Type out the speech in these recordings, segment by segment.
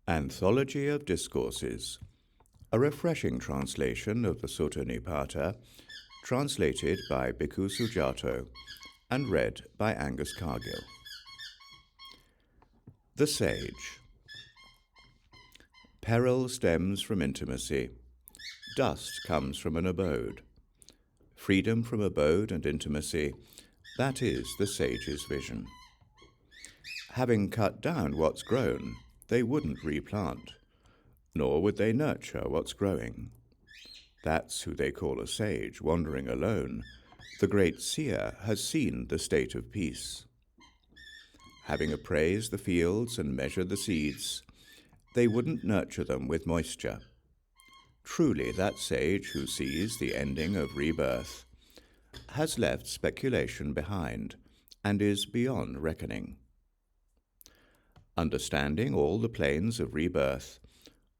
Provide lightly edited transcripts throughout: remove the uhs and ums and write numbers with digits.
Anthology of Discourses, a refreshing translation of the Sutta Nipāta, translated by Bhikkhu Sujato and read by Angus Cargill. The Sage. Peril stems from intimacy. Dust comes from an abode. Freedom from abode and intimacy, that is the sage's vision. Having cut down what's grown, they wouldn't replant, nor would they nurture what's growing. That's who they call a sage, wandering alone. The great seer has seen the state of peace. Having appraised the fields and measured the seeds, they wouldn't nurture them with moisture. Truly, that sage who sees the ending of rebirth has left speculation behind and is beyond reckoning. Understanding all the planes of rebirth,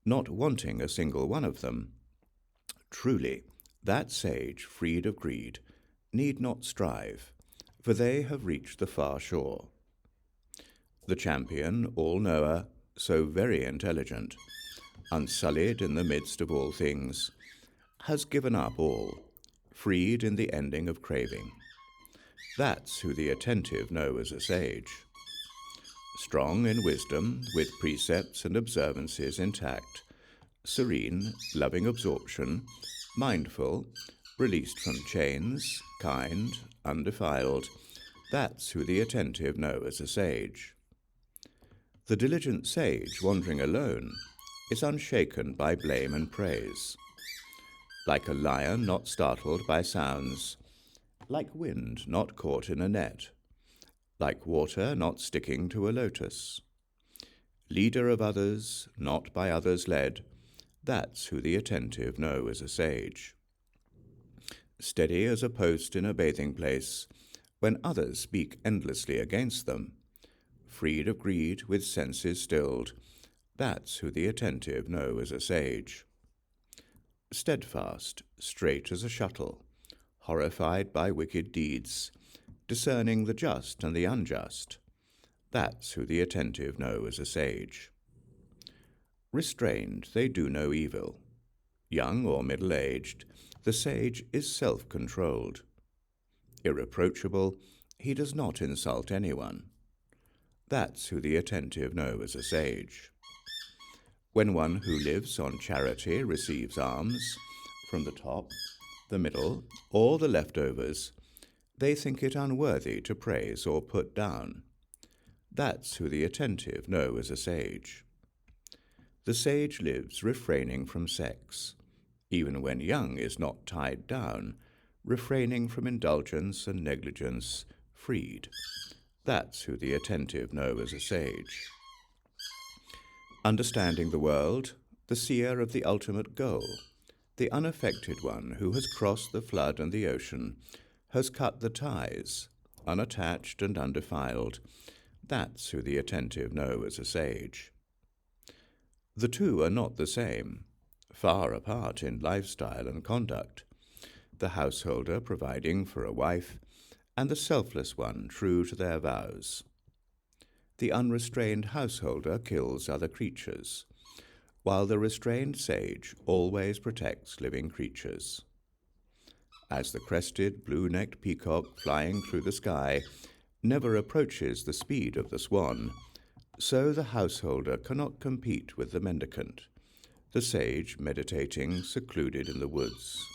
not wanting a single one of them, truly, that sage, freed of greed, need not strive, for they have reached the far shore. The champion, all-knower, so very intelligent, unsullied in the midst of all things, has given up all, freed in the ending of craving. That's who the attentive know as a sage. Strong in wisdom, with precepts and observances intact, serene, loving absorption, mindful, released from chains, kind, undefiled, that's who the attentive know as a sage. The diligent sage, wandering alone, is unshaken by blame and praise. Like a lion not startled by sounds, like wind not caught in a net, like water not sticking to a lotus. Leader of others, not by others led, that's who the attentive know as a sage. Steady as a post in a bathing place, when others speak endlessly against them, freed of greed with senses stilled, that's who the attentive know as a sage. Steadfast, straight as a shuttle, horrified by wicked deeds, discerning the just and the unjust, that's who the attentive know as a sage. Restrained, they do no evil. Young or middle-aged, the sage is self-controlled. Irreproachable, he does not insult anyone. That's who the attentive know as a sage. When one who lives on charity receives alms from the top, the middle, or the leftovers, they think it unworthy to praise or put down. That's who the attentive know as a sage. The sage lives refraining from sex, even when young is not tied down, refraining from indulgence and negligence, freed. That's who the attentive know as a sage. Understanding the world, the seer of the ultimate goal, the unaffected one who has crossed the flood and the ocean, has cut the ties, unattached and undefiled, that's who the attentive know as a sage. The two are not the same, far apart in lifestyle and conduct, the householder providing for a wife, and the selfless one true to their vows. The unrestrained householder kills other creatures, while the restrained sage always protects living creatures. As the crested, blue-necked peacock flying through the sky never approaches the speed of the swan, so the householder cannot compete with the mendicant, the sage meditating secluded in the woods.